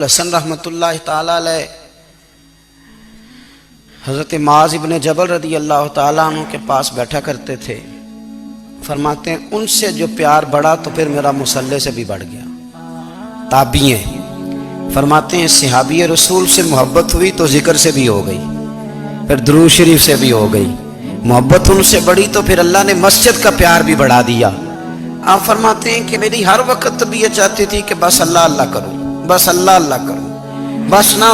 حسن رحمتاللہ تعالیٰ علیہ حضرت معاذ ابن جبل رضی اللہ تعالیٰ عنہ کے پاس بیٹھا کرتے تھے۔ فرماتے ہیں ان سے جو پیار بڑھا تو پھر میرا مصلی سے بھی بڑھ گیا۔ تابعی ہیں، فرماتے ہیں صحابی رسول سے محبت ہوئی تو ذکر سے بھی ہو گئی، پھر درود شریف سے بھی ہو گئی، محبت ان سے بڑھی تو پھر اللہ نے مسجد کا پیار بھی بڑھا دیا۔ آپ فرماتے ہیں کہ میری ہر وقت طبیعت چاہتی تھی کہ بس اللہ اللہ کروں، بس اللہ اللہ کروں، بس نہ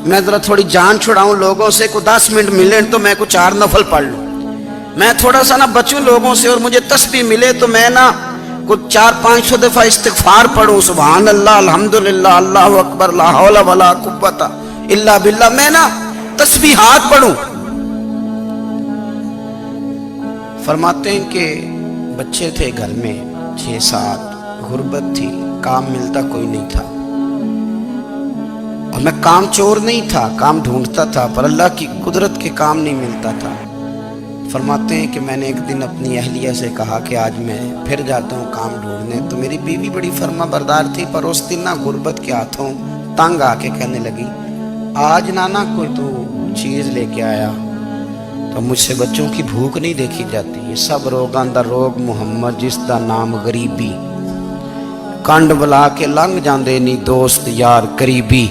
میں ذرا تھوڑی جان چھڑاؤں لوگوں سے، کو 10 منٹ ملیں تو میں کو 4 نفل پڑھ لوں، میں تھوڑا سا نہ بچوں لوگوں سے، اور مجھے تسبیح ملے تو میں نہ کچھ 400-500 دفعہ استغفار پڑھوں، سبحان اللہ الحمدللہ اللہ اکبر لا حول ولا قوت الا باللہ، میں نہ تسبیحات پڑھوں۔ فرماتے ہیں کہ بچے تھے گھر میں 6-7، غربت تھی، کام ملتا کوئی نہیں تھا، اور میں کام چور نہیں تھا، کام ڈھونڈتا تھا، پر اللہ کی قدرت کے کام نہیں ملتا تھا۔ فرماتے ہیں کہ میں نے ایک دن اپنی اہلیہ سے کہا کہ آج میں پھر جاتا ہوں کام ڈھونڈنے، تو میری بیوی بڑی فرما بردار تھی، پر اس دن نہ غربت کے ہاتھوں تنگ آ کے کہنے لگی آج نانا کوئی تو چیز لے کے آیا، تو مجھ سے بچوں کی بھوک نہیں دیکھی جاتی، یہ سب روگاں دا روگ محمد جس دا نام غریبی، کنڈ بلا کے لنگ جاندے نہیں دوست یار قریبی،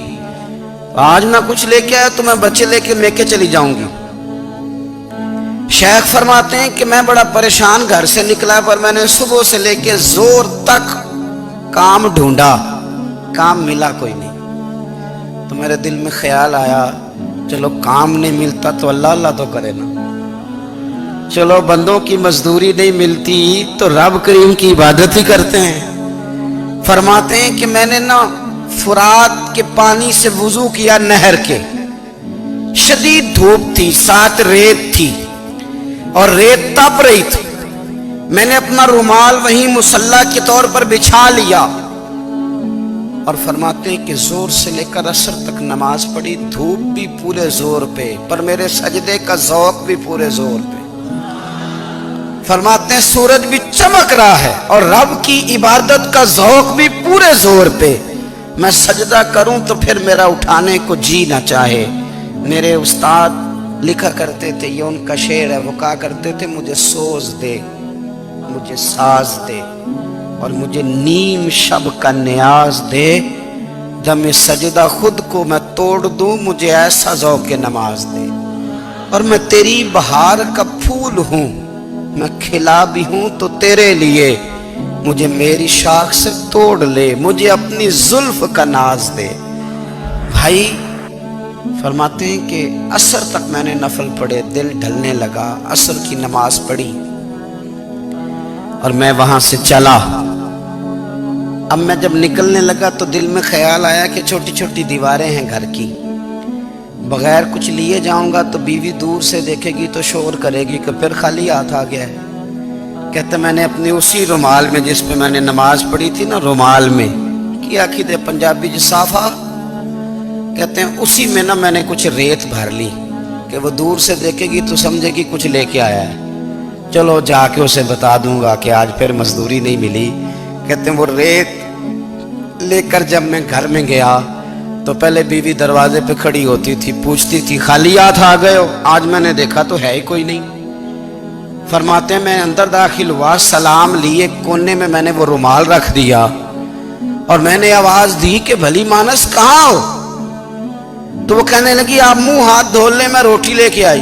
آج نہ کچھ لے کے آیا تو میں بچے لے کے چلی جاؤں گی۔ شیخ فرماتے ہیں کہ میں بڑا پریشان گھر سے نکلا، پر میں نے صبح سے لے کے زور تک کام ڈھونڈا، کام ملا کوئی نہیں، تو میرے دل میں خیال آیا چلو کام نہیں ملتا تو اللہ اللہ تو کرے نا، چلو بندوں کی مزدوری نہیں ملتی تو رب کریم کی عبادت ہی کرتے ہیں۔ فرماتے ہیں کہ میں نے نا فرات کے پانی سے وضو کیا، نہر کے، شدید دھوپ تھی، ساتھ ریت تھی اور ریت تپ رہی تھی، میں نے اپنا رومال وہیں مصلی کے طور پر بچھا لیا، اور فرماتے ہیں کہ زور سے لے کر عصر تک نماز پڑھی، دھوپ بھی پورے زور پہ، پر میرے سجدے کا ذوق بھی پورے زور پہ۔ فرماتے ہیں سورج بھی چمک رہا ہے اور رب کی عبادت کا ذوق بھی پورے زور پہ، میں سجدہ کروں تو پھر میرا اٹھانے کو جی نہ چاہے۔ میرے استاد لکھا کرتے تھے، یہ ان کا شعر ہے، وہ کہا کرتے تھے مجھے سوز دے، مجھے ساز دے، اور مجھے نیم شب کا نیاز دے، دم سجدہ خود کو میں توڑ دوں، مجھے ایسا ذوق نماز دے، اور میں تیری بہار کا پھول ہوں، میں کھلا بھی ہوں تو تیرے لیے، مجھے میری شاخ سے توڑ لے، مجھے اپنی زلف کا ناز دے۔ بھائی فرماتے ہیں کہ عصر تک میں نے نفل پڑھے، دل ڈھلنے لگا، عصر کی نماز پڑھی اور میں وہاں سے چلا۔ اب میں جب نکلنے لگا تو دل میں خیال آیا کہ چھوٹی چھوٹی دیواریں ہیں گھر کی، بغیر کچھ لیے جاؤں گا تو بیوی دور سے دیکھے گی تو شور کرے گی کہ پھر خالی ہاتھ آ گیا ہے۔ کہتے میں نے اپنی اسی رومال میں جس پہ میں نے نماز پڑھی تھی نا، رومال میں کیا کہتے پنجابی صافہ کہتے ہیں، اسی میں نا میں نے کچھ ریت بھر لی کہ وہ دور سے دیکھے گی تو سمجھے گی کچھ لے کے آیا ہے، چلو جا کے اسے بتا دوں گا کہ آج پھر مزدوری نہیں ملی۔ کہتے ہیں وہ ریت لے کر جب میں گھر میں گیا تو پہلے بیوی دروازے پہ کھڑی ہوتی تھی، پوچھتی تھی خالی ہاتھ آ گئے ہو؟ آج میں نے دیکھا تو ہے ہی کوئی نہیں۔ فرماتے ہیں میں اندر داخل ہوا، سلام لیے، کونے میں نے وہ رومال رکھ دیا اور میں نے آواز دی کہ بھلی مانس کہاں ہو؟ تو وہ کہنے لگی آپ منہ ہاتھ دھو لیں، میں روٹی لے کے آئی۔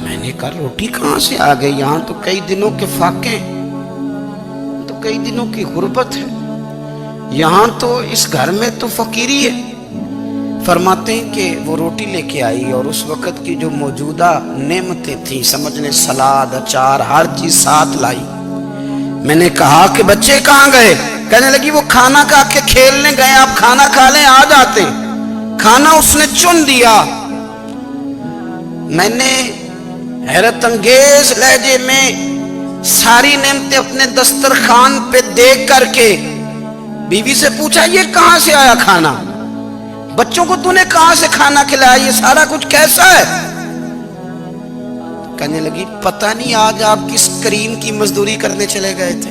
میں نے کہا روٹی کہاں سے آ گئی؟ یہاں تو کئی دنوں کے فاقے، تو کئی دنوں کی غربت ہے، یہاں تو اس گھر میں تو فقیری ہے۔ فرماتے ہیں کہ وہ روٹی لے کے آئی، اور اس وقت کی جو موجودہ نعمتیں تھیں، سمجھ لیں سلاد اچار ہر چیز ساتھ لائی۔ میں نے کہا کہ بچے کہاں گئے؟ کہنے لگی وہ کھانا کھا کے کھیلنے گئے، آپ کھانا کھا لیں آ جاتے۔ کھانا اس نے چن دیا۔ میں نے حیرت انگیز لہجے میں ساری نعمتیں اپنے دسترخوان پہ دیکھ کر کے بیوی سے پوچھا یہ کہاں سے آیا کھانا؟ بچوں کو تو نے کہاں سے کھانا کھلایا؟ یہ سارا کچھ کیسا ہے؟ کہنے لگی پتہ نہیں آج آپ کس کریم کی مزدوری کرنے چلے گئے تھے،